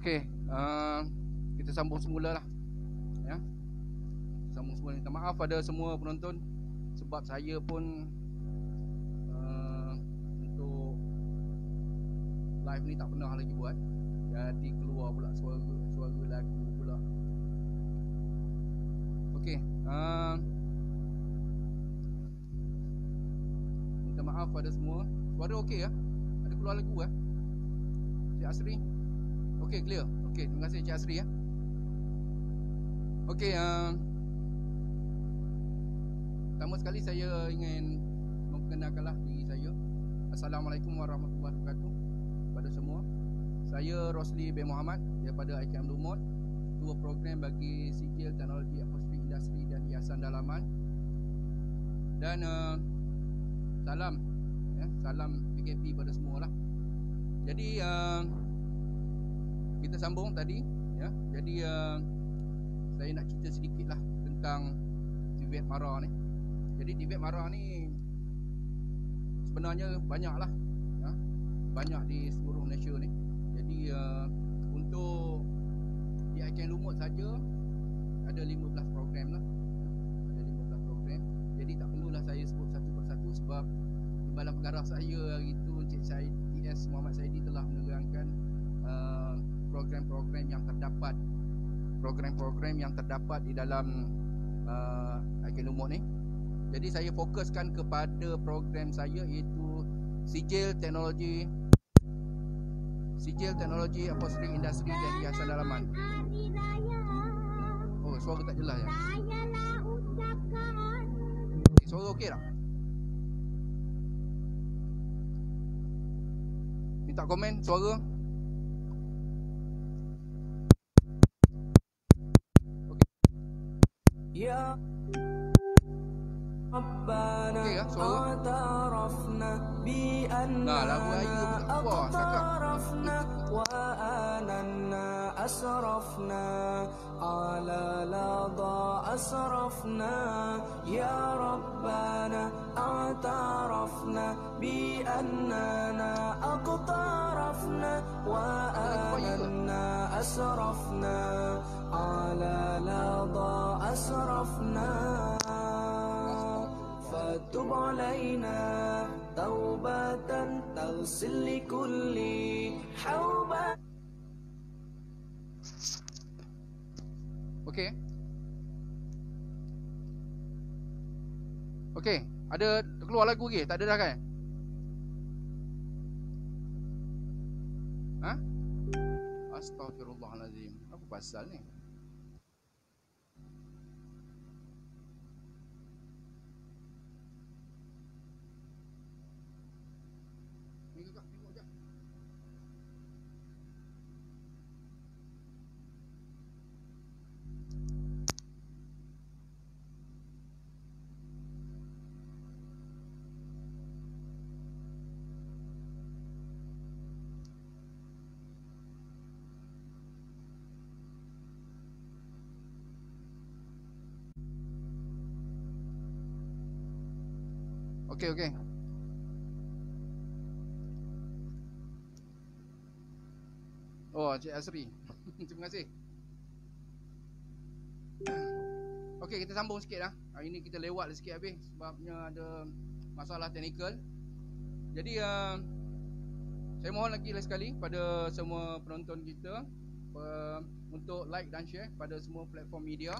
Okey, kita sambung semula lah. Ya. Sambung semula. Minta maaf pada semua penonton sebab saya pun untuk live ni tak pernah lagi buat. Jadi keluar pula suara lagu pula. Okey, minta maaf pada semua. Suara okey ya? Ada keluar lagu Cik Asri? Okey, clear. Okey, terima kasih Cik Asri ya. Okey, pertama sekali saya ingin memperkenalkanlah diri saya. Assalamualaikum warahmatullahi wabarakatuh kepada semua. Saya Rosli bin Muhammad daripada IKM Lumut, Ketua Program bagi Sijil Teknologi Apostrik Industri dan Hiasan Dalaman. Dan salam PKP pada semua lah. Jadi kita sambung tadi ya. Jadi saya nak cerita sedikit lah tentang TVET MARA ni. Jadi TVET MARA ni sebenarnya banyak lah ya. Banyak di seluruh Malaysia ni. Jadi untuk di IKM Lumut saja ada 15 program lah. Ada 15 program. Jadi tak perlulah saya sebut satu persatu sebab timbalan pengarah saya hari itu Encik Syed TS Muhammad Saidi telah menerangkan program-program yang terdapat di dalam IKM Lumut ni. Jadi saya fokuskan kepada program saya iaitu Sijil Teknologi Apostrik Industri dan Hiasan Dalaman. Oh, suara tak jelas ya. Suara okey tak? Minta komen suara. Ya Rabbana a'tarafna bi anna aqtarafna wa ananna asrafna ala lada asrafna ya Rabbana a'tarafna bi annana aqtarafna wa ananna asrafna ala lada asrafna fatub alaina taubatan tawsil likulli hauba. Okey. Okey, ada keluar lagu lagi? Tak ada dah kan? Ha? Astaghfirullahalazim. Apa pasal ni? Okey. Oh, Cik Asri. Terima kasih. Okey, kita sambung sikit lah. Hari ni kita lewat sikit habis sebabnya ada masalah teknikal. Jadi saya mohon lagi sekali pada semua penonton kita untuk like dan share pada semua platform media.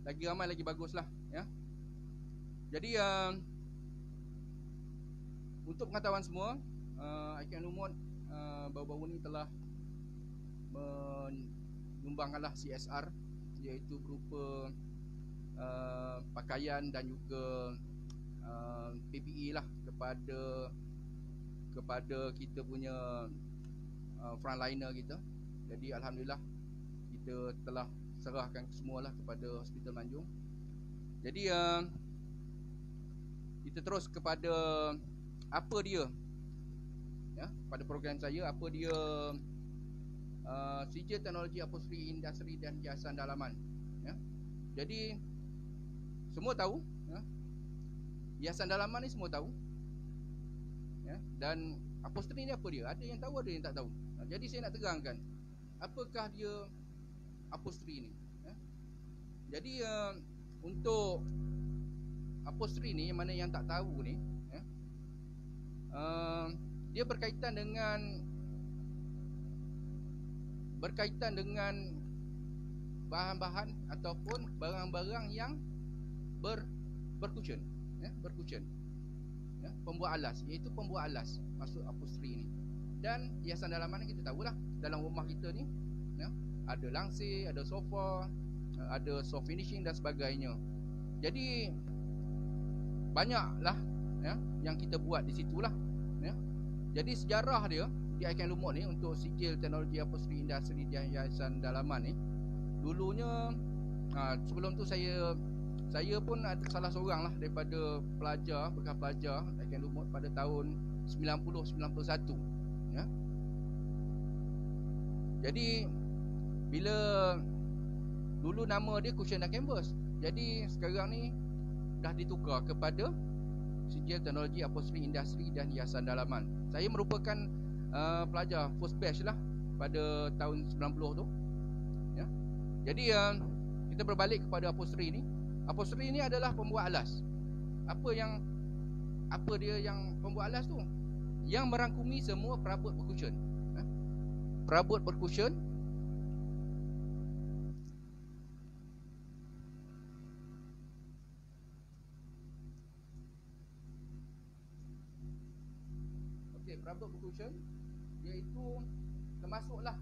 Lagi ramai lagi baguslah ya. Jadi untuk pengetahuan semua, IKM Lumut baru-baru ni telah menyumbangkanlah CSR, iaitu berupa pakaian dan juga PPE lah kepada kita punya frontliner kita. Jadi alhamdulillah kita telah serahkan semualah kepada Hospital Manjung. Jadi kita terus kepada apa dia ya, pada program saya, apa dia Sijil Teknologi Apostrik Industri dan Hiasan Dalaman ya. Jadi semua tahu ya, hiasan dalaman ni semua tahu ya, dan Upholstery ni apa dia? Ada yang tahu, ada yang tak tahu. Jadi saya nak terangkan apakah dia upholstery ni. Jadi untuk upholstery ni, mana yang tak tahu ni, dia berkaitan dengan bahan-bahan ataupun barang-barang yang berkusen, berkusen, pembuat alas, iaitu pembuat alas masuk upholstery ni. Dan hiasan dalaman kita tahulah, dalam rumah kita ni ada langsir, ada sofa, ada soft finishing dan sebagainya. Jadi banyaklah yang kita buat di situlah. Jadi sejarah dia di IKM Lumut ni untuk sijil teknologi upholstery industri dan hiasan dalaman ni, dulunya sebelum tu saya pun salah seorang lah daripada bekas pelajar IKM Lumut pada tahun 90-91. Jadi bila dulu nama dia Cushion dan Canvas, jadi sekarang ni dah ditukar kepada sijil teknologi upholstery industri dan hiasan dalaman. Saya merupakan pelajar first batch lah pada tahun 90 tu. Jadi kita berbalik kepada upholstery ni. Upholstery ni adalah pembuat alas. Apa dia yang pembuat alas tu? Yang merangkumi semua perabot berkusen. Perabot berkusen, perabot berkusen iaitu termasuklah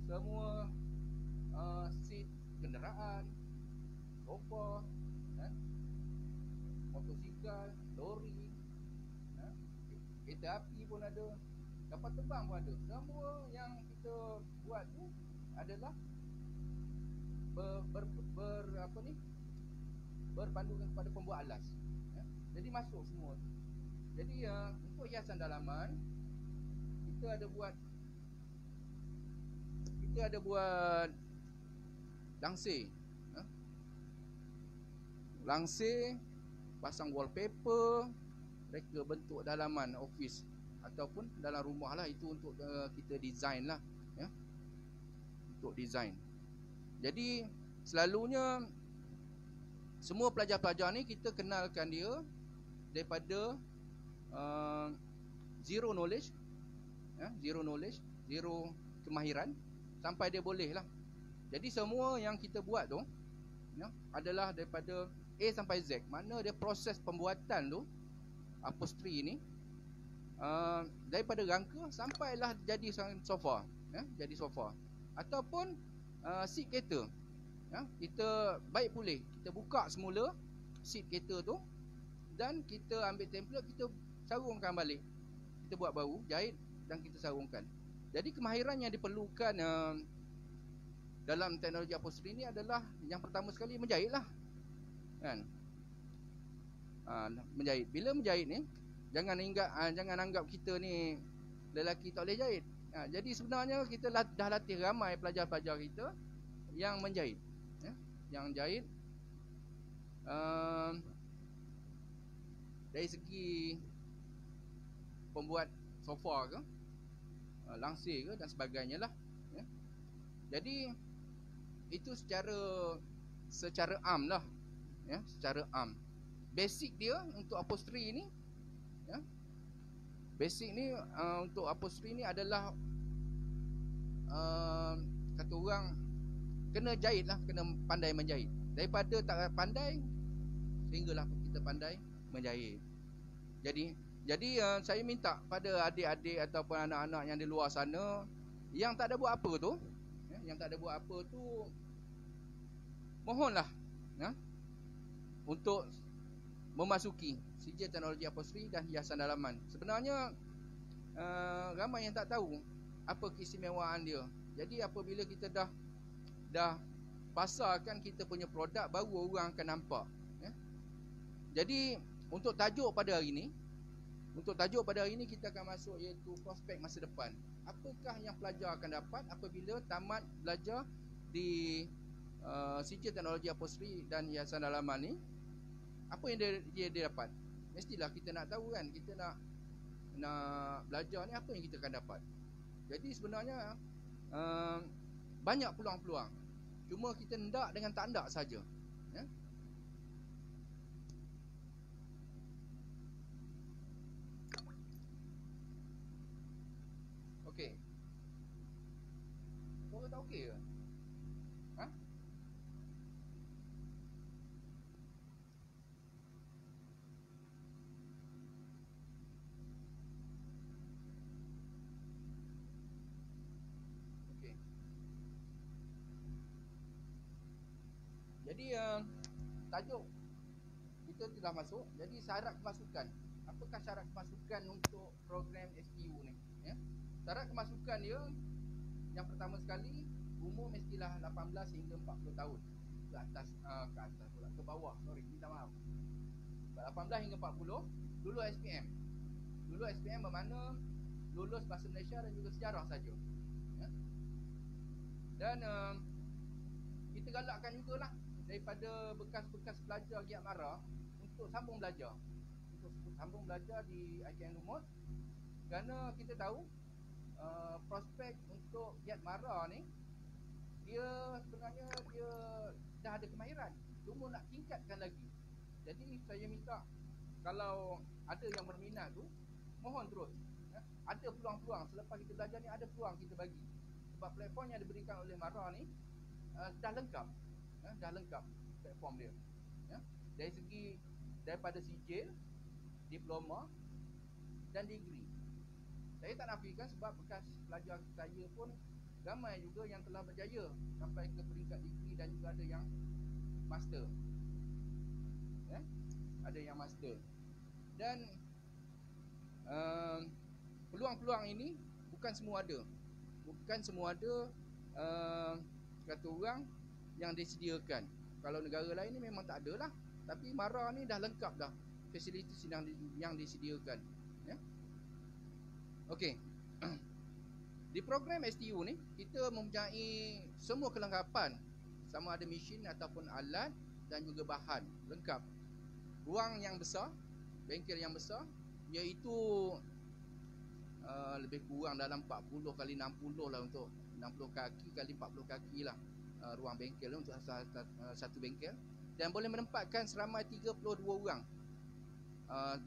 semua seat kenderaan, sofa, motosikal, lori, kereta api pun ada, kapal terbang pun ada. Semua yang kita buat tu adalah berpandukan kepada pembuat alas. Jadi masuk semua tu. Jadi untuk hiasan dalaman kita ada buat langsir. Langsir, pasang wallpaper, reka bentuk dalaman office ataupun dalam rumah lah. Itu untuk kita design lah, untuk design. Jadi selalunya semua pelajar-pelajar ni kita kenalkan dia daripada zero knowledge, zero kemahiran, sampai dia boleh lah. Jadi semua yang kita buat tu adalah daripada A sampai Z. Mana dia proses pembuatan tu, upholstery ni, daripada rangka sampailah jadi sofa, jadi sofa ataupun seat kereta. Kita baik pulih, kita buka semula seat kereta tu dan kita ambil template, kita sarungkan balik, kita buat baru, jahit dan kita sarungkan. Jadi kemahiran yang diperlukan dalam teknologi upholstery ni adalah yang pertama sekali menjahit lah, kan? Menjahit. Bila menjahit ni, jangan anggap kita ni lelaki tak boleh jahit. Jadi sebenarnya kita dah latih ramai pelajar-pelajar kita yang menjahit, yang jahit dari segi pembuat sofa ke, langsir ke dan sebagainya lah. Jadi itu secara am lah, secara am. Basic dia untuk upholstery ni, basic ni untuk upholstery ni adalah kata orang kena jahit lah, kena pandai menjahit. Daripada tak pandai sehinggalah kita pandai menjahit. Jadi saya minta pada adik-adik ataupun anak-anak yang di luar sana yang tak ada buat apa tu, mohonlah untuk memasuki sijil teknologi upholstery dan hiasan dalaman. Sebenarnya ramai yang tak tahu apa keistimewaan dia. Jadi apabila kita dah pasarkan kita punya produk, baru orang akan nampak. Jadi untuk tajuk pada hari ini kita akan masuk iaitu prospek masa depan. Apakah yang pelajar akan dapat apabila tamat belajar di sijil teknologi upholstery dan hiasan dalaman ni? Apa yang dia dapat? Mestilah kita nak tahu, kan? Kita nak nak belajar ni, apa yang kita akan dapat. Jadi sebenarnya banyak peluang-peluang. Cuma kita hendak dengan tak hendak saja. Ya? Okey. Suara tak okey ke? Ha? Okey. Jadi tajuk kita telah masuk. Jadi syarat kemasukan. Apakah syarat kemasukan untuk program STU ni? Ya? Syarat kemasukan dia, yang pertama sekali, umur mestilah 18 hingga 40 tahun. Ke atas pula, ke bawah, sorry, minta maaf. 18 hingga 40, lulus SPM. Lulus SPM bermakna lulus Bahasa Malaysia dan juga sejarah saja. Ya? Dan kita galakkan jugalah daripada bekas-bekas pelajar Giat Mara untuk sambung belajar. Untuk sambung belajar di IKM Lumut. Kerana kita tahu prospek untuk Giat Mara ni, dia sebenarnya dia dah ada kemahiran, cuma nak tingkatkan lagi. Jadi saya minta kalau ada yang berminat tu, mohon terus. Ya? Ada peluang-peluang selepas kita belajar ni, ada peluang kita bagi. Sebab platform yang diberikan oleh Mara ni dah lengkap. Dah lengkap platform dia. Ya? Dari segi daripada sijil, diploma dan degree. Saya tak nafikan sebab bekas pelajar saya pun ramai juga yang telah berjaya sampai ke peringkat degree dan juga ada yang master. Ya? Ada yang master. Dan peluang-peluang ini bukan semua ada. Bukan semua ada kata orang yang disediakan. Kalau negara lain ni memang tak ada lah. Tapi Mara ni dah lengkap dah fasilitas yang disediakan. Ya? Okey. Di program STU ni kita mempunyai semua kelengkapan, sama ada mesin ataupun alat dan juga bahan lengkap. Ruang yang besar, bengkel yang besar, iaitu lebih kurang dalam 40 kali 60 lah, untuk 60 kaki kali 40 kaki lah ruang bengkel untuk satu bengkel, dan boleh menempatkan seramai 32 orang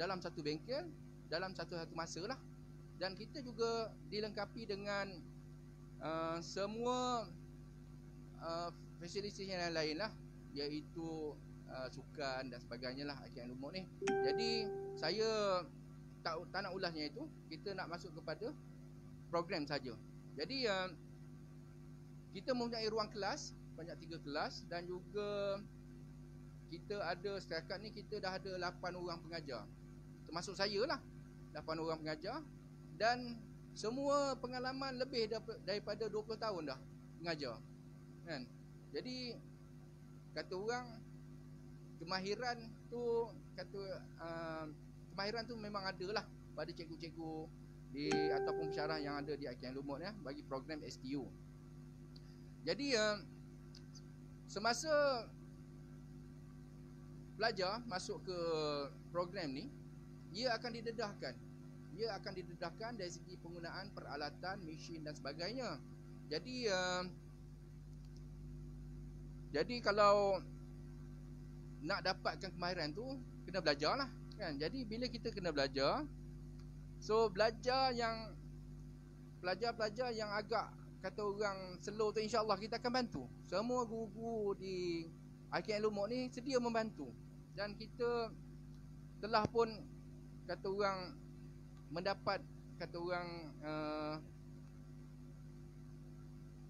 dalam satu bengkel dalam satu masa lah. Dan kita juga dilengkapi dengan semua fasilitas yang lain lah, iaitu sukan dan sebagainya lah IKM Lumut ni. Jadi saya tak nak ulasnya itu. Kita nak masuk kepada program saja. Jadi kita mempunyai ruang kelas, banyak 3 kelas, dan juga kita ada setakat ni kita dah ada 8 orang pengajar. Termasuk saya lah, 8 orang pengajar. Dan semua pengalaman lebih daripada 20 tahun dah mengajar, kan? Jadi kata orang kemahiran tu memang ada lah pada cikgu-cikgu ataupun pensyarah yang ada di IKM Lumut ya, bagi program STU. Jadi semasa pelajar masuk ke program ni, ia akan didedahkan dari segi penggunaan peralatan, mesin dan sebagainya. Jadi kalau nak dapatkan kemahiran tu, kena belajar lah, kan? Jadi bila kita kena belajar, so pelajar yang agak kata orang slow tu, insyaAllah kita akan bantu. Semua guru-guru di IKM Lumut ni sedia membantu. Dan kita telah pun kata orang mendapat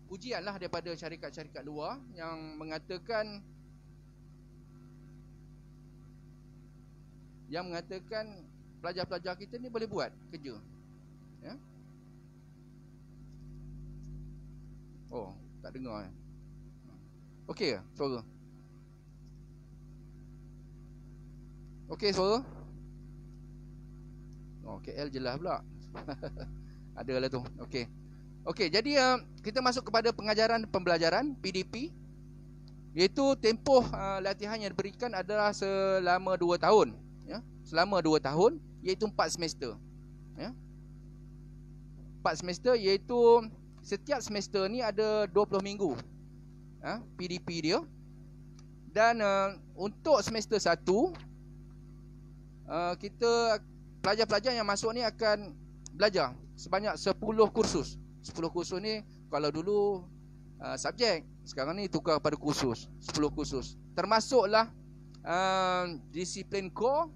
pujian lah daripada syarikat-syarikat luar yang mengatakan pelajar-pelajar kita ni boleh buat kerja. Ya? Oh, tak dengar. Okey ke suara? Okey suara? Oh, KL jelas pula. Adalah tu. Okey, jadi kita masuk kepada pengajaran pembelajaran PDP, iaitu tempoh latihan yang diberikan adalah selama 2 tahun, ya. Selama 2 tahun, iaitu 4 semester. Ya. 4 semester iaitu setiap semester ni ada 20 minggu. PDP dia. Dan untuk semester 1 kita pelajar-pelajar yang masuk ni akan belajar sebanyak 10 kursus. 10 kursus ni kalau dulu subjek, sekarang ni tukar pada kursus. 10 kursus. Termasuklah disiplin core,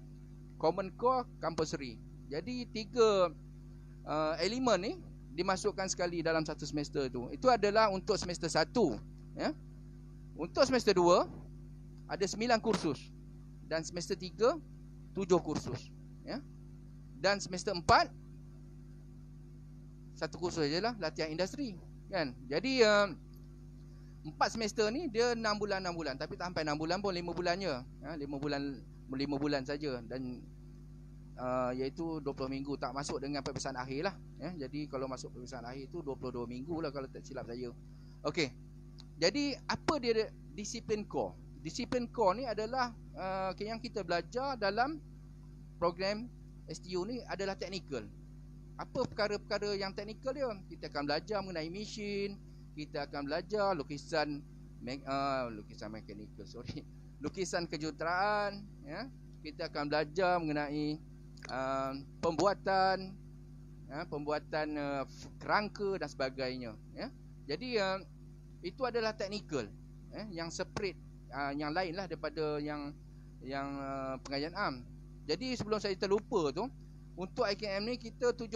common core, compulsory. Jadi 3 elemen ni dimasukkan sekali dalam satu semester tu. Itu adalah untuk semester 1, ya. Untuk semester 2 ada 9 kursus dan semester 3 7 kursus, ya. Dan semester 4 satu kursus sajalah, latihan industri, kan. Jadi 4 semester ni dia 6 bulan, tapi tak sampai 6 bulan pun, 5 bulannya. 5 bulan saja, dan iaitu 20 minggu, tak masuk dengan peperiksaan akhir lah, ya. Jadi kalau masuk peperiksaan akhir tu 22 minggu lah kalau tak silap saya. Okey. Jadi apa dia disiplin core? Disiplin core ni adalah yang kita belajar dalam program STU ni adalah teknikal. Apa perkara-perkara yang teknikal dia? Kita akan belajar mengenai mesin, kita akan belajar lukisan mekanikal, lukisan kejuruteraan, ya. Kita akan belajar mengenai pembuatan kerangka dan sebagainya, ya. Jadi itu adalah teknikal, yang separate, yang lain lah daripada yang pengajian am. Jadi sebelum saya terlupa tu, untuk IKM ni kita 70%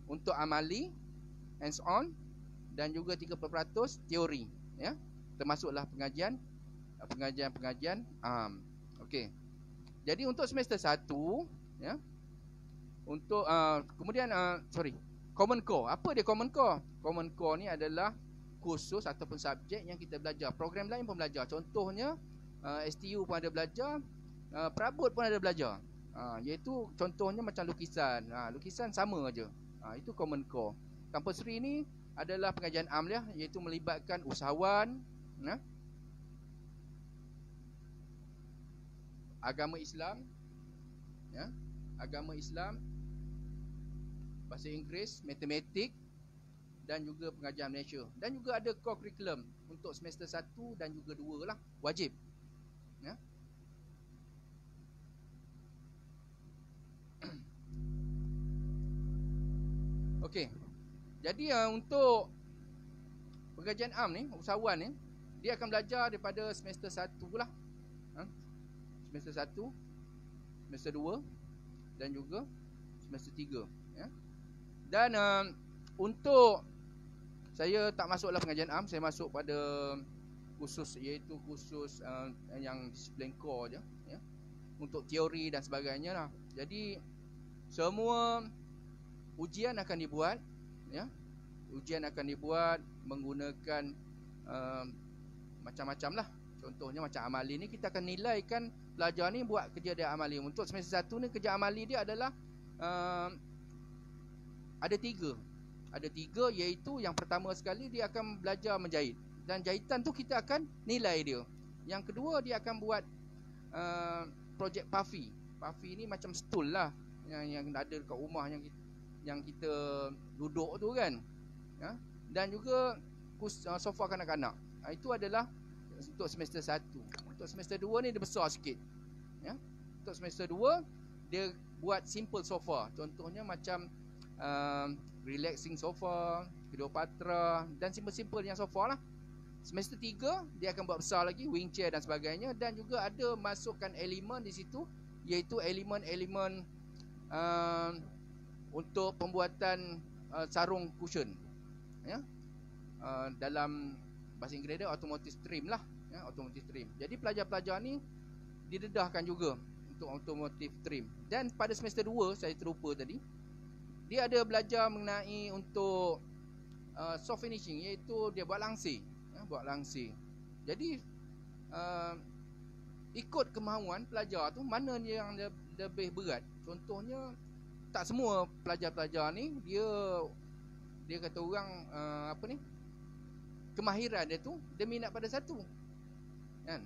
untuk amali, hands on, dan juga 30% teori, ya. Termasuklah pengajian am. Okey. Jadi untuk semester 1, ya. Untuk kemudian common core. Apa dia common core? Common core ni adalah kursus ataupun subjek yang kita belajar. Program lain pun belajar. Contohnya STU pun ada belajar, perabot pun ada belajar. Iaitu contohnya macam lukisan. Lukisan sama aja. Itu common core. Compulsory ni adalah pengajian am lah, iaitu melibatkan usahawan, agama Islam, ya, agama Islam, bahasa Inggeris, matematik, dan juga pengajian Malaysia. Dan juga ada core curriculum untuk semester 1 dan juga 2 lah, wajib, ya. Okey. Jadi untuk pengajian am ni, usahawan ni, dia akan belajar daripada semester 1 lah, semester 1, semester 2 dan juga semester 3, ya. Dan untuk saya tak masuklah pengajian am, saya masuk pada khusus, iaitu khusus yang disiplin core je, ya. Untuk teori dan sebagainya lah. Jadi semua ujian akan dibuat, ya. Ujian akan dibuat menggunakan macam-macam lah. Contohnya macam amali ni, kita akan nilaikan pelajar ni buat kerja dia amali. Untuk semester 1 ni, kerja amali dia adalah ada 3. Ada 3, iaitu yang pertama sekali dia akan belajar menjahit. Dan jahitan tu kita akan nilai dia. Yang kedua, dia akan buat projek puffy. Puffy ni macam stool lah, yang ada dekat rumah yang kita duduk tu kan, ya? Dan juga sofa kanak-kanak. Itu adalah untuk semester 1. Untuk semester 2 ni dia besar sikit, ya. Untuk semester 2 dia buat simple sofa. Contohnya macam relaxing sofa, Cleopatra, dan simple-simple yang sofa lah. Semester 3 dia akan buat besar lagi, wing chair dan sebagainya. Dan juga ada masukkan elemen di situ, iaitu elemen-elemen untuk pembuatan sarung cushion, ya. Dalam bahasa Inggeris dia automotive trim lah, ya, automotive trim. Jadi pelajar-pelajar ni didedahkan juga untuk automotive trim. Dan pada semester 2 saya terlupa tadi, dia ada belajar mengenai untuk soft finishing, iaitu dia buat langsir, ya, buat langsir. Jadi ikut kemahuan pelajar tu, mana yang lebih berat. Contohnya, tak semua pelajar-pelajar ni dia kata orang kemahiran dia tu, dia minat pada satu, kan.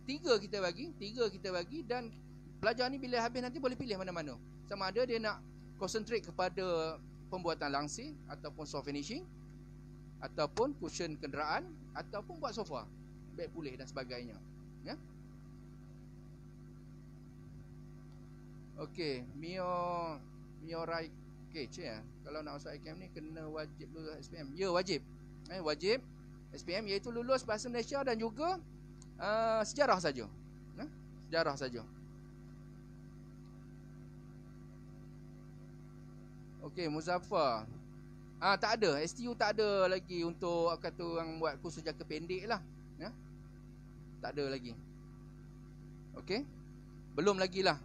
3 kita bagi, dan pelajar ni bila habis nanti boleh pilih mana-mana. Sama ada dia nak concentrate kepada pembuatan langsir ataupun soft finishing, ataupun cushion kenderaan, ataupun buat sofa, beg pulih dan sebagainya. Ya. Okey, Mio Rai Cage ya. Kalau nak masuk IKM ni kena wajib lulus SPM. Ya, wajib. Wajib SPM, iaitu lulus bahasa Malaysia dan juga sejarah saja. Sejarah saja. Okey, Muzaffar. Tak ada, STU tak ada lagi untuk kata orang buat kursus jangka pendek lah. Ya. Tak ada lagi. Okey. Belum lagi lah.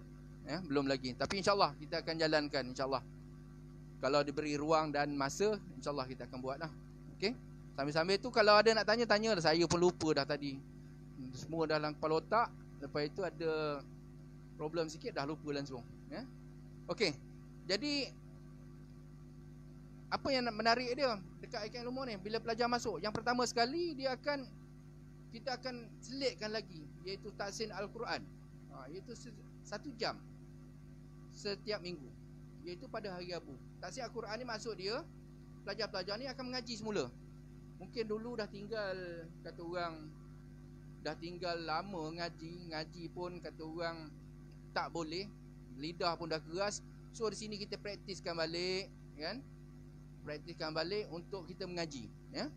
Ya, belum lagi. Tapi insyaAllah kita akan jalankan, insyaAllah. Kalau diberi ruang dan masa, insyaAllah kita akan buat lah. Okey. Sambil-sambil tu kalau ada nak tanya lah. Saya pun lupa dah tadi. Semua dalam kepala otak. Lepas itu ada problem sikit, dah lupa langsung. Ya. Okey. Jadi apa yang menarik dia dekat IKM Lumut ni, bila pelajar masuk, yang pertama sekali kita akan selitkan lagi, iaitu tahsin Al-Quran. Iaitu 1 jam setiap minggu, iaitu pada hari Rabu. Tahsin Al-Quran ni maksud dia, pelajar-pelajar ni akan mengaji semula. Mungkin dulu dah tinggal, kata orang, dah tinggal lama ngaji pun kata orang tak boleh, lidah pun dah keras. So di sini kita praktiskan balik, kan? Praktiskan balik untuk kita mengaji, ya.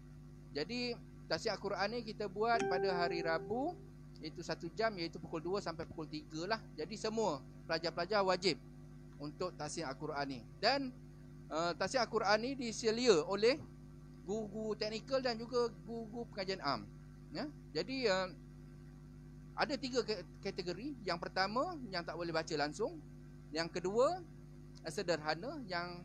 Jadi tahsin Al-Quran ni kita buat pada hari Rabu, iaitu 1 jam, iaitu pukul 2 sampai pukul 3 lah. Jadi semua pelajar-pelajar wajib untuk tahsin Al-Quran ni. Dan tahsin Al-Quran ni diselia oleh guru-guru teknikal dan juga guru-guru pengajian am, ya. Jadi ada 3 kategori. Yang pertama, yang tak boleh baca langsung. Yang kedua, sederhana. Yang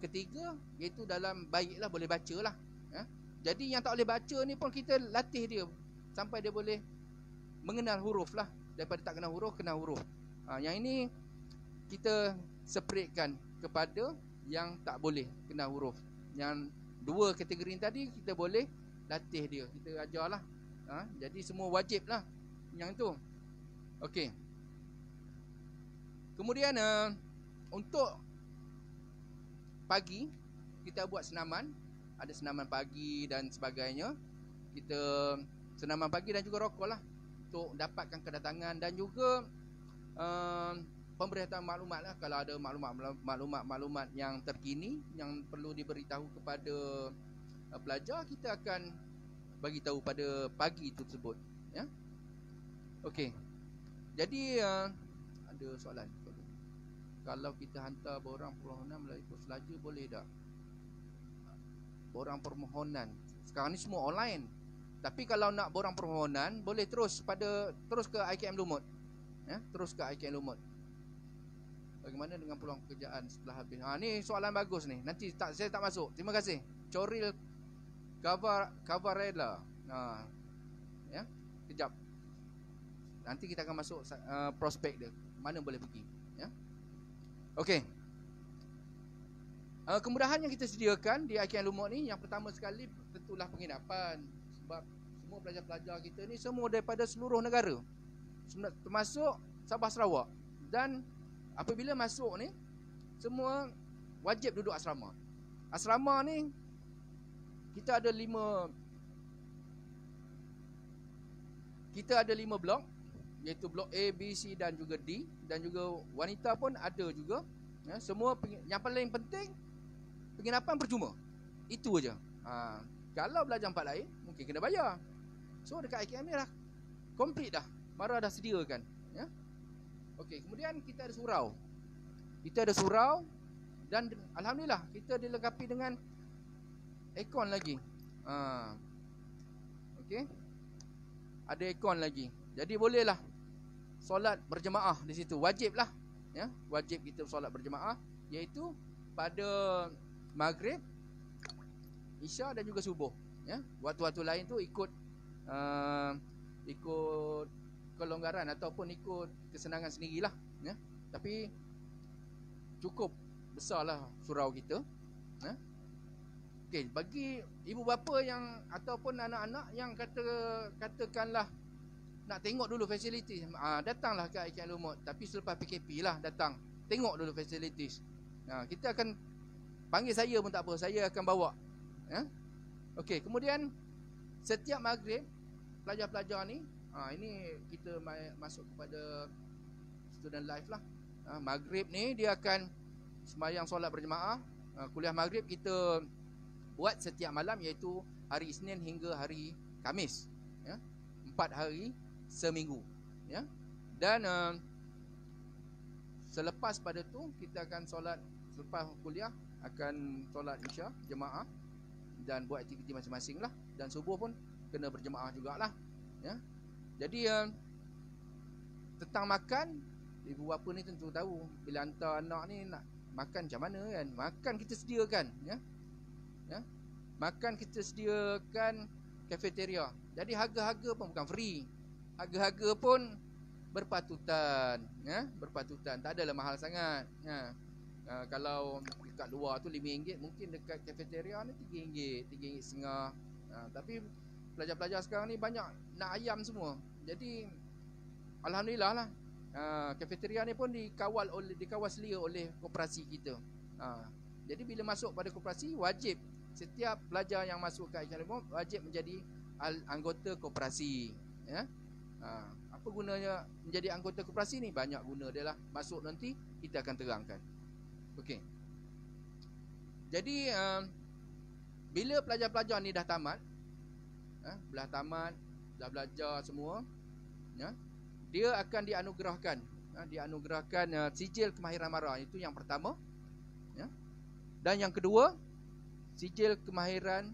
ketiga, iaitu dalam baiklah boleh baca lah, ya. Jadi yang tak boleh baca ni pun kita latih dia sampai dia boleh mengenal huruf lah. Daripada tak kenal huruf, kenal huruf. Yang ini kita separatkan kepada yang tak boleh kenal huruf. Yang 2 kategori tadi kita boleh latih dia, kita ajar lah. Jadi semua wajib lah yang itu. Okey. Kemudian untuk pagi kita buat senaman, ada senaman pagi dan sebagainya. Kita senaman pagi dan juga rokok lah, untuk dapatkan kedatangan dan juga pemberitaan maklumat lah. Kalau ada maklumat yang terkini yang perlu diberitahu kepada pelajar, kita akan bagi tahu pada pagi itu tersebut, ya. Okey. Jadi ada soalan. Kalau kita hantar borang permohonan melalui pos laju boleh tak? Borang permohonan sekarang ni semua online. Tapi kalau nak borang permohonan, boleh terus ke IKM Lumut, ya, terus ke IKM Lumut. Bagaimana dengan peluang pekerjaan setelah habis? Ni soalan bagus ni. Nanti saya tak masuk. Terima kasih. Coril Cavarella. Ya, kejap. Nanti kita akan masuk prospek dia. Mana boleh pergi, ya. Okey. Kemudahan yang kita sediakan di IKM Lumut ni, yang pertama sekali tentulah penginapan. Sebab semua pelajar-pelajar kita ni semua daripada seluruh negara, termasuk Sabah Sarawak. Dan apabila masuk ni, semua wajib duduk asrama. Asrama ni kita ada 5 blok, iaitu blok A, B, C dan juga D. Dan juga wanita pun ada juga, ya. Semua yang paling penting, penginapan percuma. Itu aja. Kalau belajar tempat lain mungkin kena bayar. So dekat IKM ni dah komplit dah, Mara dah sediakan, ya. Okey, kemudian kita ada surau. Dan alhamdulillah kita dilengkapi dengan aircon lagi. Okey. Ada aircon lagi. Jadi bolehlah solat berjemaah di situ. Wajib lah, ya. Wajib kita solat berjemaah, iaitu pada maghrib, isya dan juga subuh, ya. Waktu-waktu lain tu ikut kelonggaran ataupun ikut kesenangan sendirilah, ya. Tapi cukup besarlah surau kita, ya. Okey, bagi ibu bapa yang ataupun anak-anak yang katakanlah nak tengok dulu facilities, datanglah ke IKM Lumut. Tapi selepas PKP lah datang, tengok dulu facilities, Kita akan panggil saya pun tak apa, saya akan bawa. Okey, kemudian setiap maghrib pelajar-pelajar ni, ini kita masuk kepada student life lah. Maghrib ni dia akan sembahyang solat berjemaah. Kuliah maghrib kita buat setiap malam, iaitu hari Isnin hingga hari Khamis, 4 hari seminggu, Dan selepas pada tu kita akan solat, selepas kuliah akan solat Isya jemaah dan buat aktiviti masing-masing lah. Dan subuh pun kena berjemaah jugalah, Jadi tentang makan, ibu bapa ni tentu tahu, bila hantar anak ni nak makan macam mana kan. Makan kita sediakan, Makan kita sediakan kafeteria. Jadi harga-harga pun bukan free. Harga-harga pun berpatutan, berpatutan. Tak adalah mahal sangat. Kalau dekat luar tu RM5, mungkin dekat kafeteria ni RM3, RM3.50. Tapi pelajar-pelajar sekarang ni banyak nak ayam semua. Jadi alhamdulillah lah, kafeteria ni pun dikawal selia oleh koperasi kita. Jadi bila masuk pada koperasi, wajib setiap pelajar yang masuk ke IKM Lumut wajib menjadi anggota koperasi. Apa gunanya menjadi anggota koperasi ni? Banyak guna dia lah. Masuk nanti kita akan terangkan. Okey. Jadi bila pelajar-pelajar ni dah tamat, dah belajar semua, dia akan dianugerahkan sijil kemahiran mara. Itu yang pertama, Dan yang kedua, sijil kemahiran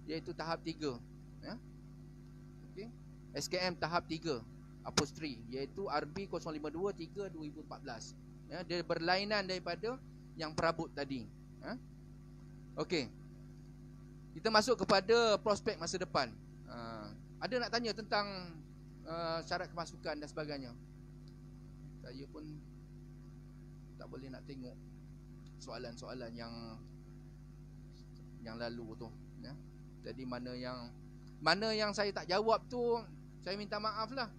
iaitu tahap 3, okay. SKM tahap 3 upholstery, iaitu RB 052-3-2014, Dia berlainan daripada yang perabot tadi, Okey. Kita masuk kepada prospek masa depan. Ada nak tanya tentang syarat kemasukan dan sebagainya? Saya pun tak boleh nak tengok soalan-soalan yang lalu tu, Jadi mana yang saya tak jawab tu, saya minta maaf lah.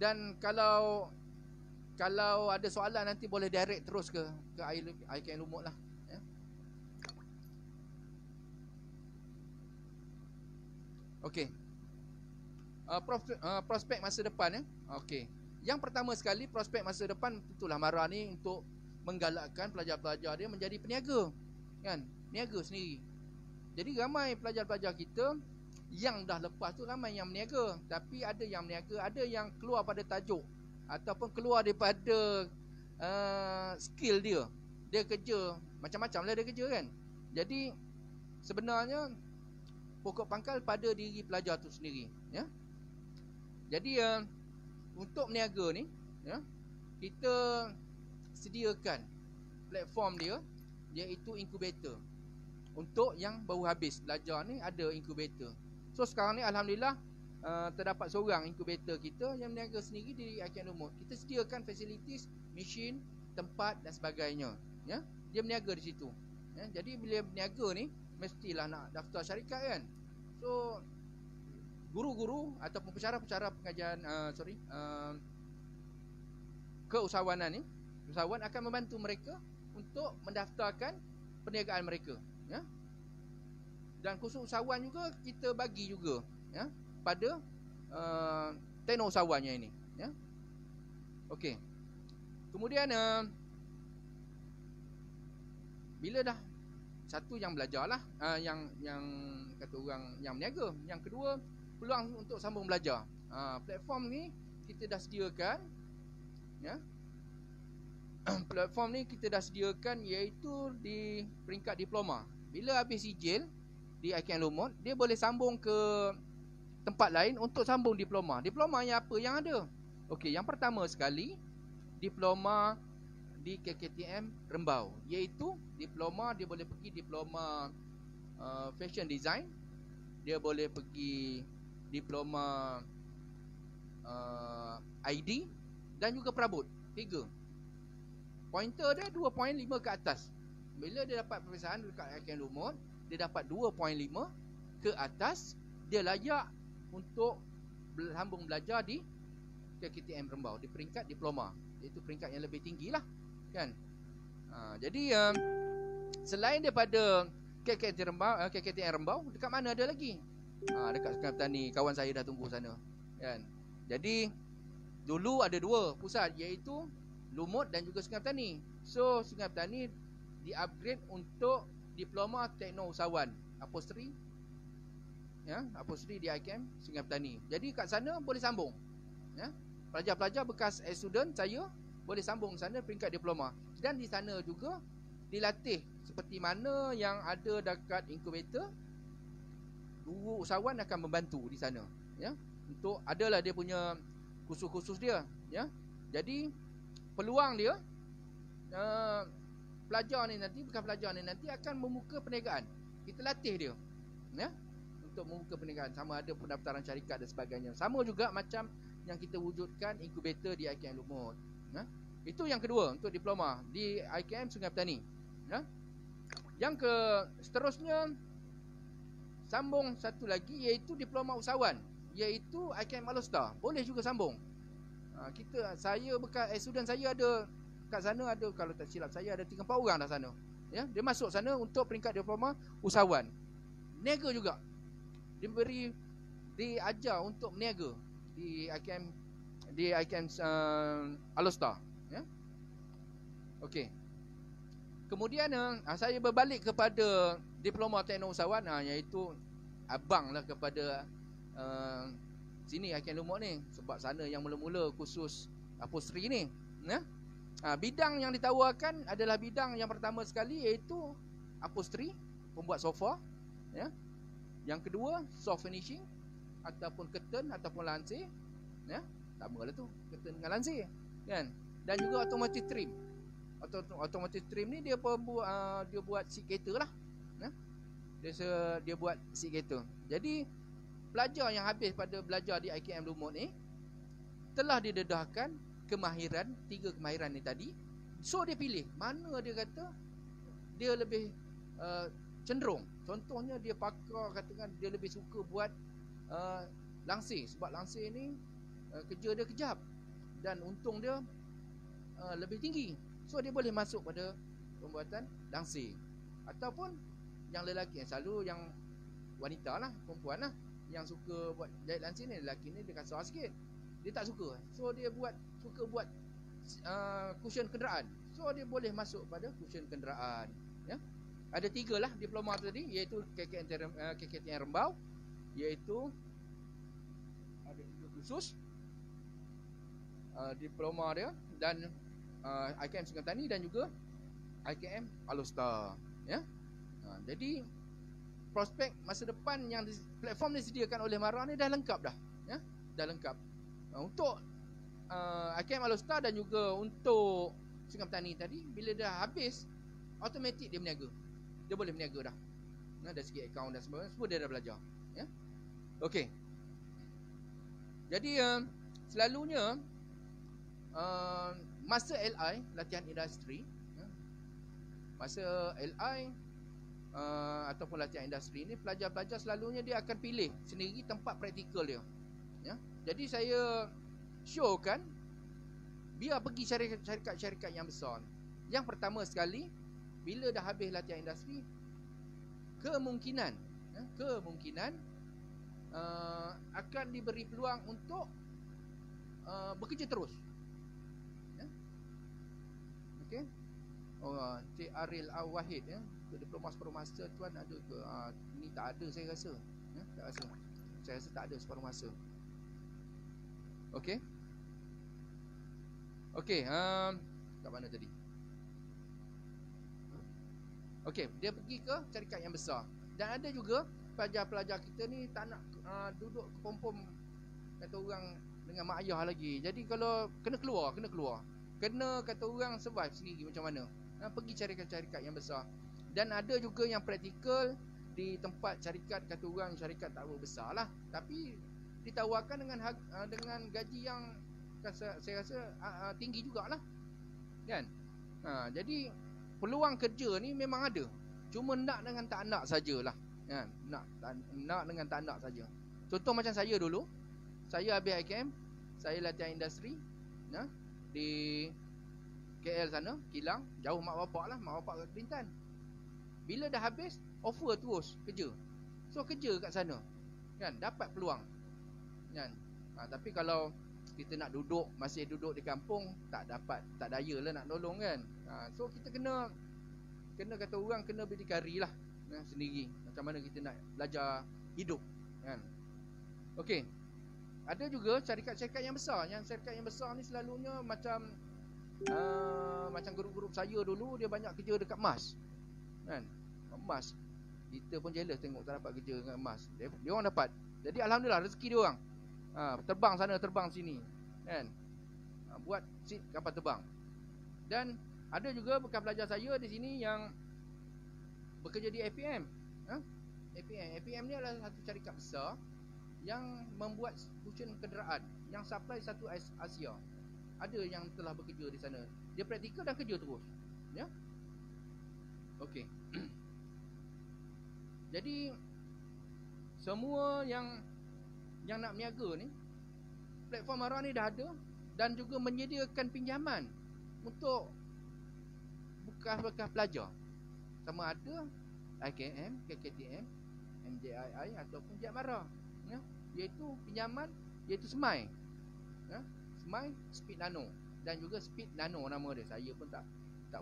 Dan kalau ada soalan nanti boleh direct terus ke IKM Lumut lah, Okey. Prospek masa depan, Okey. Yang pertama sekali, prospek masa depan tentulah Mara ni untuk menggalakkan pelajar-pelajar dia menjadi peniaga, kan? Niaga sendiri. Jadi ramai pelajar-pelajar kita yang dah lepas tu ramai yang meniaga, tapi ada yang meniaga, ada yang keluar pada tajuk ataupun keluar daripada skill dia. Dia kerja macam-macam lah, dia kerja kan. Jadi sebenarnya pokok pangkal pada diri pelajar tu sendiri, Jadi untuk meniaga ni, kita sediakan platform dia, iaitu inkubator. Untuk yang baru habis belajar ni ada inkubator. So sekarang ni alhamdulillah terdapat seorang inkubator kita yang meniaga sendiri di IKM Lumut. Kita sediakan facilities, mesin, tempat dan sebagainya, Dia meniaga di situ, Jadi bila meniaga ni mestilah nak daftar syarikat kan. So guru-guru ataupun pensyarah-pensyarah pengajian keusahawanan ni, usahawan akan membantu mereka untuk mendaftarkan perniagaan mereka, Dan khusus usahawan juga kita bagi juga, pada tenor usahawannya ini, Okey. Kemudian bila dah satu yang belajarlah, yang kata orang yang meniaga, yang kedua peluang untuk sambung belajar. Platform ni kita dah sediakan, Platform ni kita dah sediakan iaitu di peringkat diploma. Bila habis sijil di IKM Lumut, dia boleh sambung ke tempat lain untuk sambung diploma. Diploma yang apa yang ada? Okey, yang pertama sekali, diploma di KKTM Rembau, iaitu diploma, dia boleh pergi diploma fashion design, dia boleh pergi diploma ID dan juga perabot. 3 pointer dia 2.5 ke atas. Bila dia dapat peperiksaan dekat IKM Lumut, dia dapat 2.5 ke atas, dia layak untuk sambung belajar di KKTM Rembau di peringkat diploma, iaitu peringkat yang lebih tinggi lah, kan. Jadi selain daripada KKTN Rembau, dekat mana ada lagi? Dekat Sungai Petani, kawan saya dah tunggu sana, kan. Jadi dulu ada 2 pusat, iaitu Lumut dan juga Sungai Petani. So Sungai Petani di-upgrade untuk Diploma Tekno Usahawan Upholstery, ya, upholstery di IKM Sungai Petani. Jadi kat sana boleh sambung, ya. Pelajar-pelajar bekas student saya boleh sambung sana peringkat diploma. Dan di sana juga dilatih seperti mana yang ada dekat inkubator. Guru usahawan akan membantu di sana, ya. Untuk adalah dia punya khusus-khusus dia, ya. Jadi peluang dia pelajar ni nanti, bekas pelajar ni nanti akan membuka perniagaan. Kita latih dia, ya, untuk membuka perniagaan, sama ada pendaftaran syarikat dan sebagainya. Sama juga macam yang kita wujudkan inkubator di IKM Lumut, ya. Itu yang kedua untuk diploma di IKM Sungai Petani, ya. Yang seterusnya sambung satu lagi, iaitu diploma usahawan, iaitu IKM Alostar. Boleh juga sambung. Saya bekas student saya ada kat sana, ada, kalau tak silap saya ada 3-4 orang dah sana, ya. Dia masuk sana untuk peringkat diploma usahawan. Niaga juga. Diajar untuk meniaga di IKM Alostar, ya. Okey. Kemudian saya berbalik kepada diploma tekno usahawan, iaitu abang lah kepada sini IKM Lumut ni, sebab sana yang mula-mula khusus upholstery ni, ya. Bidang yang ditawarkan adalah bidang yang pertama sekali, iaitu upholstery, pembuat sofa, ya. Yang kedua soft finishing ataupun curtain ataupun lansir, ya. Samalah tu, curtain dengan lansir, kan. Dan juga automotive trim. Automotive trim ni dia buat seat kereta lah, ya. Dia buat seat kereta. Jadi pelajar yang habis pada belajar di IKM Lumut ni telah didedahkan kemahiran, 3 kemahiran ni tadi. So dia pilih mana dia kata dia lebih cenderung. Contohnya dia pakar, katakan dia lebih suka buat lansir, sebab lansir ni kerja dia kejap dan untung dia lebih tinggi. So dia boleh masuk pada pembuatan lansir. Ataupun yang lelaki, yang selalu yang wanita lah, perempuan lah, yang suka buat jahit lansir ni, lelaki ni dia kasar sikit, dia tak suka. So dia suka buat cushion kenderaan. So dia boleh masuk pada cushion kenderaan, ya. Ada 3 lah diploma tadi, iaitu KKTN Rembau, iaitu ada 3 khusus diploma dia, dan IKM Sungai Petani dan juga IKM Alostar, ya. Jadi prospek masa depan yang platform disediakan oleh MARA ni dah lengkap dah, ya. Dah lengkap. Untuk IKM Alostar dan juga untuk Sungai Petani tadi, bila dah habis, automatik dia berniaga. Dia boleh berniaga dah. Dari segi akaun dan sebagainya, semua dia dah belajar, ya. Okey. Jadi selalunya masa LI, latihan industri, ya, masa LI ataupun latihan industri ni, pelajar-pelajar selalunya dia akan pilih sendiri tempat praktikal dia, ya. Jadi saya showkan biar pergi syarikat-syarikat yang besar. Yang pertama sekali, bila dah habis latihan industri, kemungkinan akan diberi peluang untuk bekerja terus, ya. Okey. Cik Aril Awahid, ya, untuk diploma supermaster tuan ada ke? Ni tak ada saya rasa, ya, tak rasa. Saya rasa tak ada supermaster. Okey. Okey, kat mana tadi? Okey, dia pergi ke syarikat yang besar. Dan ada juga pelajar-pelajar kita ni tak nak duduk kepompom, kata orang, dengan mak ayah lagi. Jadi kalau kena keluar. Kena, kata orang, survive sendiri macam mana. Pergi syarikat-syarikat yang besar. Dan ada juga yang praktikal di tempat syarikat, kata orang, syarikat tak besar lah, tapi ditawarkan dengan gaji yang saya rasa tinggi jugalah, kan. Jadi peluang kerja ni memang ada. Cuma nak dengan tak nak sajalah, kan. Nak dengan tak nak saja. Contoh macam saya dulu, saya habis IKM, saya latihan industri, ya, di KL sana, Kilang, jauh mak bapak lah, mak bapak kat Kelantan. Bila dah habis, offer terus kerja. So kerja kat sana, kan, dapat peluang, kan. Tapi kalau kita nak duduk, masih duduk di kampung, tak dapat, tak daya lah nak tolong, kan. So kita kena kata orang, kena berdikari lah, sendiri. Macam mana kita nak belajar hidup, kan. Okey. Ada juga syarikat-syarikat yang besar. Yang syarikat yang besar ni selalunya macam grup-grup saya dulu, dia banyak kerja dekat MAS, kan. MAS, kita pun jealous tengok tak dapat kerja dengan MAS. Dia orang dapat. Jadi alhamdulillah rezeki dia orang. Terbang sana, terbang sini, kan. Buat seat kapal terbang. Dan ada juga bekas pelajar saya di sini yang bekerja di APM. APM ni adalah satu syarikat besar yang membuat solution kenderaan, yang supply satu Asia. Ada yang telah bekerja di sana. Dia praktikal dan kerja terus, ya. Okey. Jadi semua yang nak berniaga ni, platform Ara ni dah ada, dan juga menyediakan pinjaman untuk bekas-bekas pelajar. Sama ada IKM, KKTM, MJII ataupun Jab Mara, ya. Iaitu pinjaman, iaitu SMAI, ya. SMAI Speed Nano, dan juga Speed Nano nama dia. Saya pun tak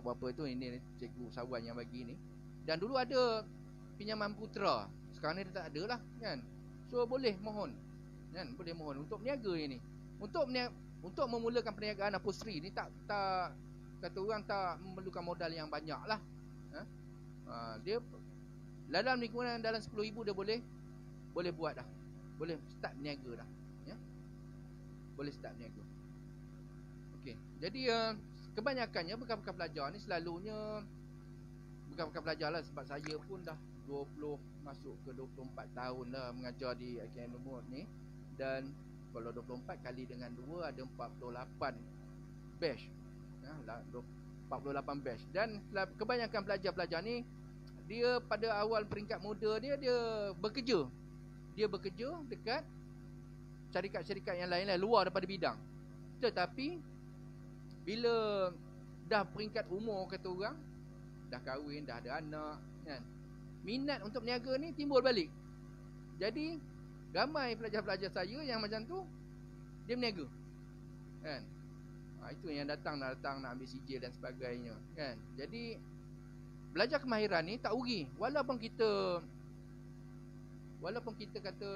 berapa tu, ini cikgu Sawan yang bagi ni. Dan dulu ada pinjaman Putra, sekarang ni dia tak ada lah, kan. So boleh mohon, kan, boleh mohon untuk berniaga ini. Untuk memulakan perniagaan upholstery ni tak kata orang tak memerlukan modal yang banyak lah. Dia dalam lingkungan dalam 10,000 dia boleh buat dah. Boleh start berniaga dah, ya. Boleh start berniaga. Okey. Jadi kebanyakannya bekas-bekas pelajar ni selalunya bekas-bekas pelajar lah, sebab saya pun dah 20 masuk ke 24 tahun lah mengajar di IKM Lumut ni. Dan kalau 24 kali dengan 2 ada 48 batch, ya, 48 batch. Dan kebanyakan pelajar-pelajar ni, dia pada awal peringkat muda dia bekerja. Dia bekerja dekat syarikat-syarikat yang lain lah, luar daripada bidang. Tetapi bila dah peringkat umur, kata orang, dah kahwin, dah ada anak, kan, minat untuk berniaga ni timbul balik. Jadi ramai pelajar-pelajar saya yang macam tu, dia berniaga, kan. Itu yang datang nak ambil sijil dan sebagainya, kan. Jadi belajar kemahiran ni tak rugi. Walaupun kita kata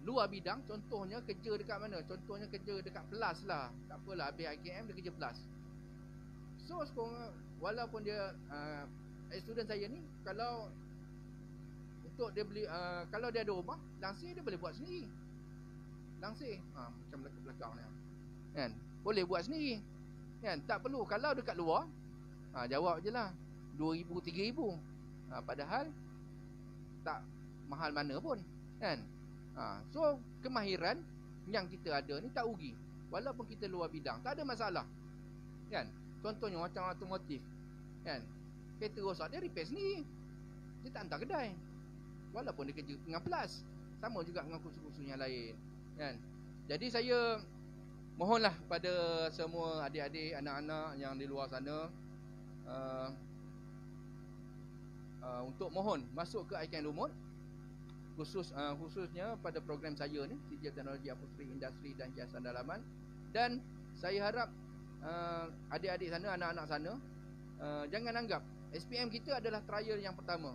luar bidang, contohnya kerja dekat mana? Contohnya kerja dekat Plus lah. Tak apalah, habis IKM dia kerja Plus. So sekarang, walaupun dia student saya ni, kalau untuk dia beli, kalau dia ada rumah langsir, dia boleh buat sendiri. Langsir, macam belakang ni, kan, boleh buat sendiri, kan. Tak perlu, kalau dekat luar, jawab je lah 2,000, 3,000. Padahal tak mahal mana pun, kan. So kemahiran yang kita ada ni tak rugi. Walaupun kita luar bidang, tak ada masalah, kan. Contohnya macam otomotif, kan, kereta rosak, dia repair sendiri, dia tak hantar kedai. Walaupun dia kerja dengan Plus, sama juga dengan kursus-kursus yang lain, kan. Jadi saya mohonlah pada semua adik-adik, anak-anak yang di luar sana, untuk mohon masuk ke IKM Lumut, khususnya pada program saya ni, Sijil Teknologi Upholstery Industri dan Hiasan Dalaman. Dan saya harap adik-adik sana, anak-anak sana, jangan anggap SPM kita adalah trial yang pertama.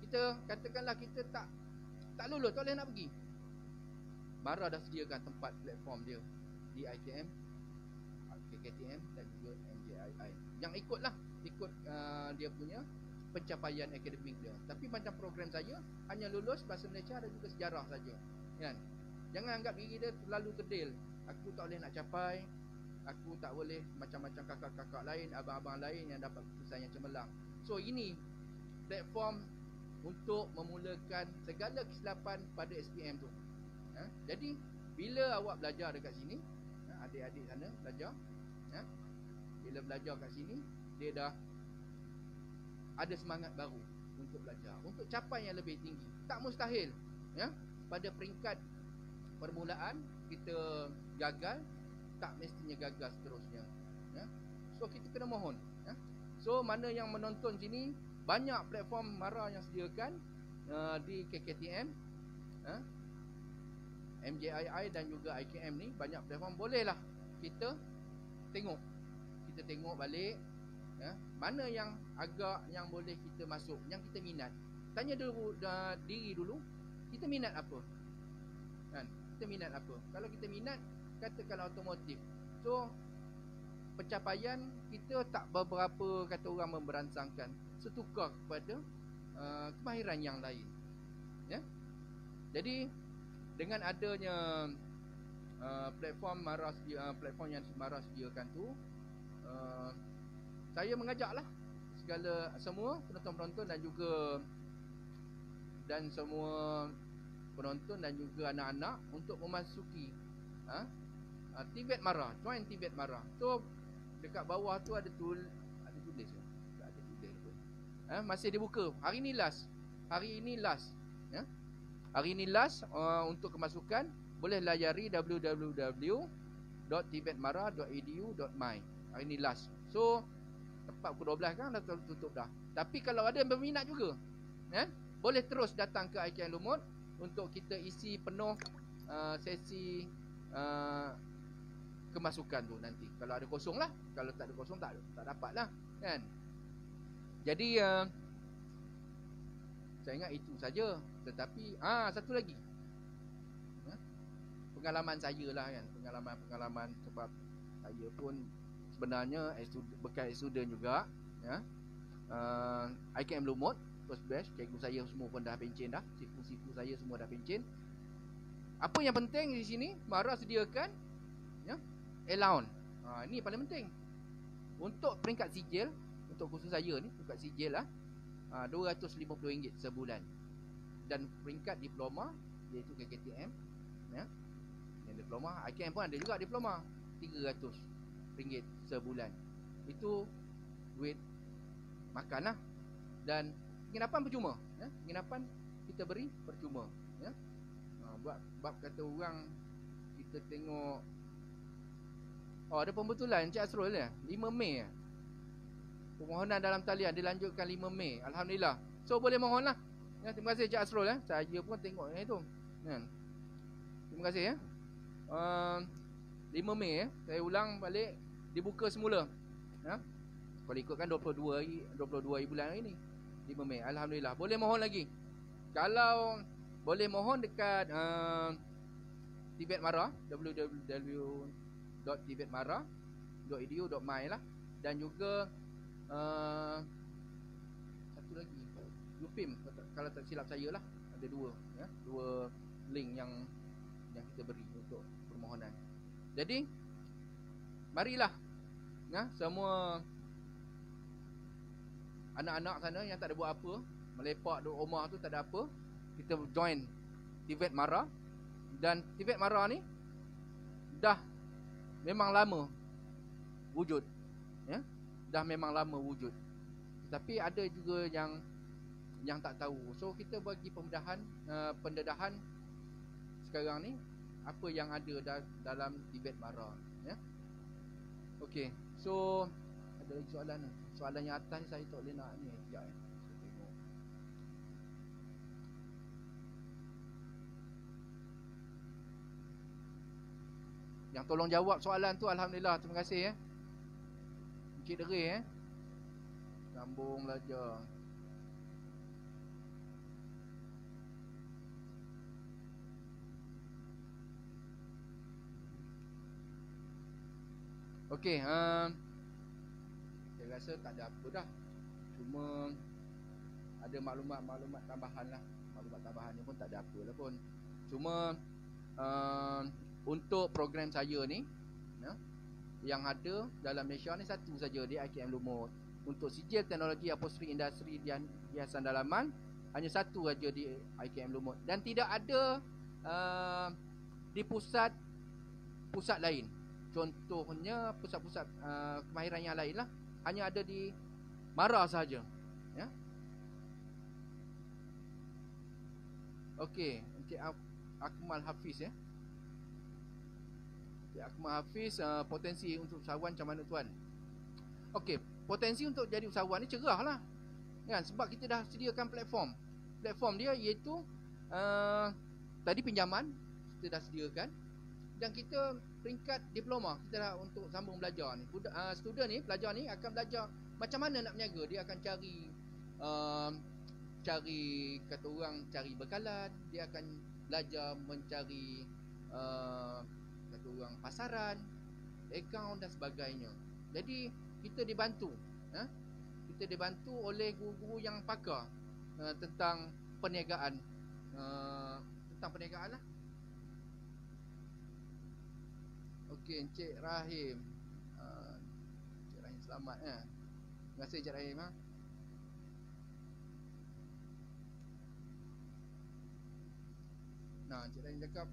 Kita katakanlah kita tak lulus, tak boleh nak pergi. Mara dah sediakan tempat platform dia di IKM, KKTM dan juga MJII. Yang ikut dia punya pencapaian akademik dia. Tapi macam program saya, hanya lulus bahasa Malaysia dan juga sejarah saja, kan. Jangan anggap diri dia terlalu kerdil. Aku tak boleh nak capai, aku tak boleh macam-macam kakak-kakak lain, abang-abang lain yang dapat keputusan yang cemerlang. So ini platform untuk memulakan segala kesilapan pada SPM tu. Jadi bila awak belajar dekat sini, adik-adik sana belajar, bila belajar kat sini, dia dah ada semangat baru untuk belajar, untuk capai yang lebih tinggi. Tak mustahil, ya. Pada peringkat permulaan kita gagal, tak mestinya gagal seterusnya, ya. So kita kena mohon, ya. So mana yang menonton sini, banyak platform MARA yang sediakan di KKTM, MJII dan juga IKM ni, banyak platform. Bolehlah kita tengok balik, ya, mana yang agak yang boleh kita masuk, yang kita minat. Tanya dulu diri dulu, kita minat apa, kan? Kita minat apa? Kalau kita minat, katakanlah otomotif, so pencapaian kita tak beberapa, kata orang, memberansangkan, setukar kepada kemahiran yang lain, ya. Jadi dengan adanya platform yang MARA sediakan tu, saya mengajaklah semua penonton-penonton dan semua penonton dan juga anak-anak untuk memasuki Tibet MARA, join Tibet MARA. So dekat bawah tu ada tulis tak ada tulis pun. Masih dibuka. Hari ini last, ya. Hari ini last untuk kemasukan. Boleh layari www.tibetmara.edu.my. Hari ini last. So tepat pukul 12 kan dah tutup dah. Tapi kalau ada yang berminat juga, boleh terus datang ke IKM Lumut untuk kita isi penuh sesi kemasukan tu nanti. Kalau ada kosong lah, kalau tak ada kosong tak dapat lah, kan. Jadi saya ingat itu saja. Tetapi satu lagi, pengalaman saya lah, kan. Pengalaman sebab saya pun sebenarnya bekas student juga, ya. IKM Lumut first batch, cikgu saya semua pun dah pencen dah, sifu-sifu saya semua dah pencen. Apa yang penting di sini, MARA sediakan, ya, allowance. Ini paling penting. Untuk peringkat sijil, untuk khusus saya ni, peringkat sijil lah, RM250 sebulan. Dan peringkat diploma, iaitu KKTM, ya, yang diploma, IKM pun ada juga diploma, RM300 sebulan. Itu duit makan lah. Dan penginapan percuma, ya. Penginapan kita beri percuma, ya. Bab kata orang, kita tengok, ada pembetulan Encik Asrul, ya, 5 Mei permohonan dalam talian dilanjutkan 5 Mei. Alhamdulillah. So boleh mohon lah, ya. Terima kasih Encik Asrul, ya. Saya pun tengok yang itu, ya. Terima kasih, ya. 5 Mei, saya ulang balik, dibuka semula, ya. Kalau ikutkan 22 hari bulan hari ni, 5 Mei. Alhamdulillah. Boleh mohon lagi. Kalau boleh mohon dekat Tibet MARA, www.tibetmara.edu.my lah. Dan juga satu lagi, UPIM, kalau tak silap saya lah, ada dua link yang kita beri untuk permohonan. Jadi marilah, ya, semua anak-anak sana yang tak ada buat apa, melepak duduk rumah tu tak ada apa, kita join Tibet MARA. Dan Tibet MARA ni dah memang lama wujud, ya. Dah memang lama wujud. Tapi ada juga yang tak tahu. So kita bagi pendedahan sekarang ni apa yang ada dalam Tibet MARA, ya. Okey. So ada lagi soalan ni. Soalan yang atas ni saya tak boleh nak ni. Sekejap, saya tengok. Yang tolong jawab soalan tu, alhamdulillah, terima kasih, ya. Encik Deri, ya. Sambung belajar. Okey, saya rasa tak ada apa dah. Cuma ada maklumat tambahan lah. Maklumat tambahan ni pun tak ada apa lah pun. Cuma untuk program saya ni, ya, yang ada dalam Malaysia ni satu saja di IKM Lumut. Untuk sijil teknologi apostrik industri hiasan dalaman, hanya satu saja di IKM Lumut. Dan tidak ada di pusat lain. Contohnya pusat-pusat kemahiran yang lain lah, hanya ada di MARA sahaja, ya. Okey, Encik Akmal Hafiz, ya. Akmal Hafiz, potensi untuk usahawan macam mana tuan? Okey, potensi untuk jadi usahawan ni cerah lah kan, sebab kita dah sediakan platform dia iaitu tadi pinjaman kita dah sediakan, dan kita peringkat diploma kita dah untuk sambung belajar ni. Student ni, pelajar ni akan belajar macam mana nak berniaga. Dia akan cari kata orang, cari bekalan, dia akan belajar mencari kata orang pasaran, akaun dan sebagainya. Jadi kita dibantu oleh guru-guru yang pakar tentang perniagaan, lah. Okey, Encik Rahim, Encik Rahim selamat ya. Terima kasih Encik Rahim ha. Nah, Encik Rahim cakap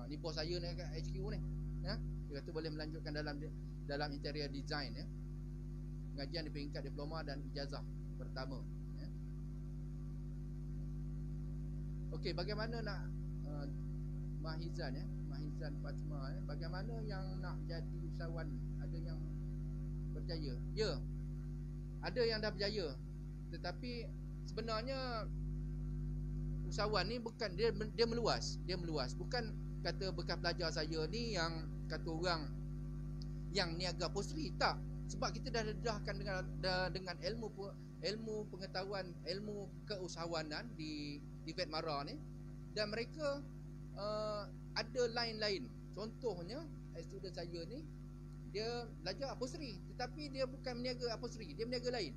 ni bos saya ni kat HQ ni ya. Dia kata boleh melanjutkan dalam interior design ya. Pengajian di peringkat diploma dan ijazah pertama ya. Okey, bagaimana nak Mahizan ya, Mahizan Fatimah ya, bagaimana yang nak jadi usahawan? Ada yang berjaya? Ya, ada yang dah berjaya. Tetapi sebenarnya usahawan ni bukan dia meluas. Bukan kata bekas pelajar saya ni yang kata orang yang niaga posri, tak. Sebab kita dah dedahkan dengan ilmu pengetahuan, ilmu keusahawanan di Vet Mara ni, dan mereka ada lain-lain. Contohnya student saya ni, dia belajar upholstery, tetapi dia bukan meniaga upholstery, dia meniaga lain.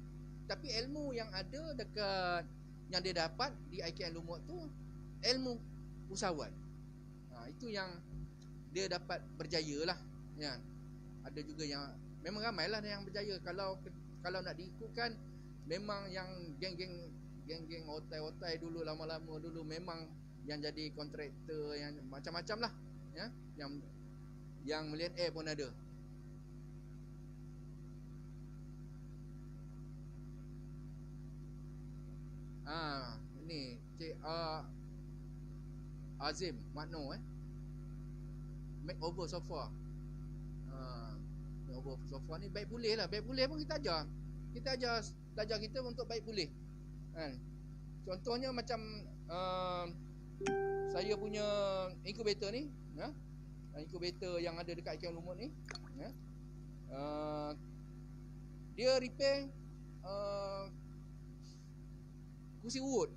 Tapi ilmu yang ada dekat yang dia dapat di IKM Lumut tu ilmu usahawan. Itu yang dia dapat berjaya lah ya. Ada juga yang memang ramailah yang berjaya. Kalau nak diikutkan, memang yang geng-geng otai-otai dulu, lama-lama dulu memang yang jadi kontraktor yang macam-macam lah ya, yang millionaire pun ada. Ni Cik Azim Makno makeover sofa. Makeover sofa ni baik pulih lah. Baik pulih pun kita ajar pelajar kita untuk baik pulih kan. Contohnya macam saya punya incubator ni ya, incubator yang ada dekat IKM Lumut ni ya, dia repair kursi wood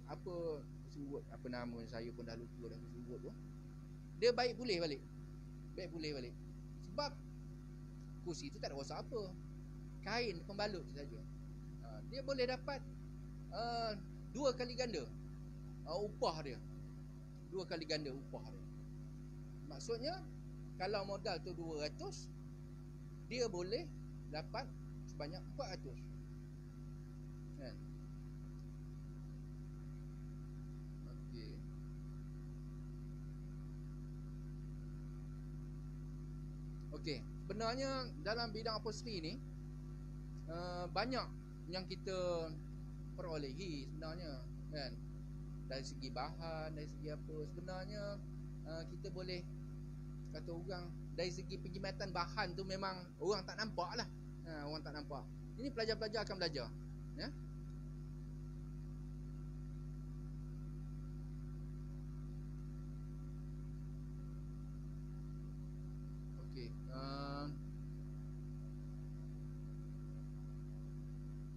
apa nama saya pun dah lupa dah. Kursi wood tu dia baik pulih balik. Sebab kursi tu tak ada rosak apa, kain pembalut saja. Dia boleh dapat 2 kali ganda upah dia. 2 kali ganda upah dia. Maksudnya kalau modal tu 200, dia boleh dapat sebanyak 400 kan. Okey, sebenarnya dalam bidang upholstery ni banyak yang kita perolehi sebenarnya kan. Dari segi bahan, dari segi apa, sebenarnya kita boleh kata orang dari segi penjimatan bahan tu memang orang tak nampak lah. Orang tak nampak. Ini pelajar-pelajar akan belajar ya.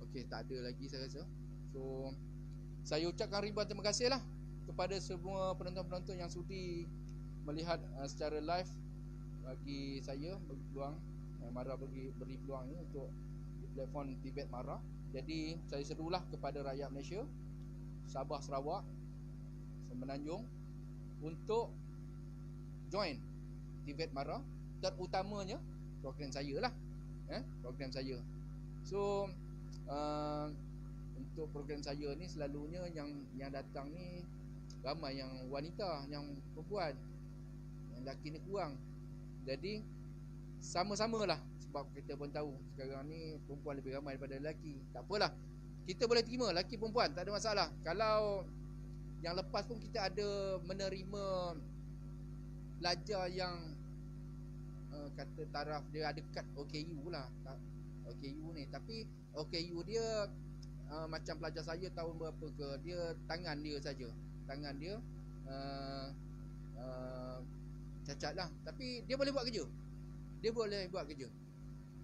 Okey, tak ada lagi saya rasa. So saya ucapkan ribuan terima kasih lah kepada semua penonton-penonton yang sudi melihat secara live. Bagi saya bagi peluang Mara beri peluang ni untuk di platform Tibet Mara. Jadi saya serulah kepada rakyat Malaysia, Sabah, Sarawak, Semenanjung untuk join Tibet Mara, terutamanya program saya lah program saya. So untuk program saya ni selalunya yang datang ni ramai yang wanita, yang perempuan, yang lelaki ni kurang. Jadi sama-samalah, sebab kita pun tahu sekarang ni perempuan lebih ramai daripada lelaki. Tak apalah, kita boleh terima lelaki perempuan, tak ada masalah. Kalau yang lepas pun kita ada menerima pelajar yang kata taraf dia ada kad OKU lah. OKU ni, tapi OKU dia macam pelajar saya tahun berapa ke, dia tangan dia saja. Tangan dia cacat lah, tapi dia boleh buat kerja. Dia boleh buat kerja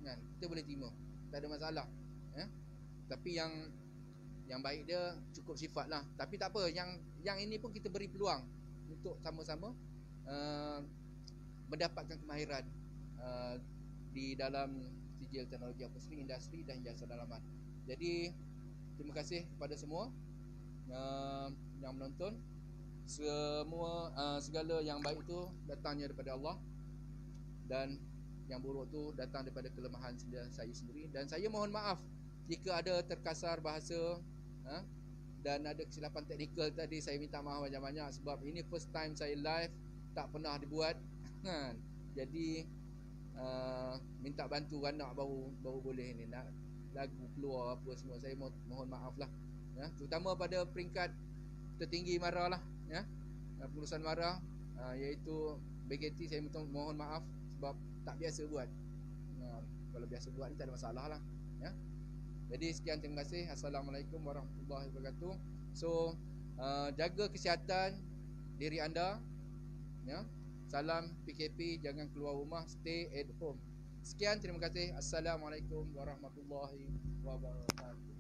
kan, kita boleh terima, tak ada masalah ya. Tapi yang baik dia cukup sifat lah. Tapi tak apa, yang ini pun kita beri peluang untuk sama-sama mendapatkan kemahiran di dalam sijil teknologi apostrik, industri dan jasa dalaman. Jadi terima kasih kepada semua yang menonton. Segala yang baik itu datangnya daripada Allah, dan yang buruk tu datang daripada kelemahan saya sendiri. Dan saya mohon maaf jika ada terkasar bahasa dan ada kesilapan teknikal tadi. Saya minta maaf banyak-banyak sebab ini first time saya live, tak pernah dibuat kan. Jadi minta bantu anak baru boleh ni, nak lagu keluar apa semua. Saya mohon maaf lah ya, terutama pada peringkat tertinggi MARA lah ya, pengurusan MARA iaitu BKT. Saya mohon maaf sebab tak biasa buat. Kalau biasa buat ni tak ada masalah lah ya. Jadi sekian, terima kasih. Assalamualaikum warahmatullahi wabarakatuh. So jaga kesihatan diri anda ya. Salam PKP, jangan keluar rumah, stay at home. Sekian, terima kasih. Assalamualaikum warahmatullahi wabarakatuh.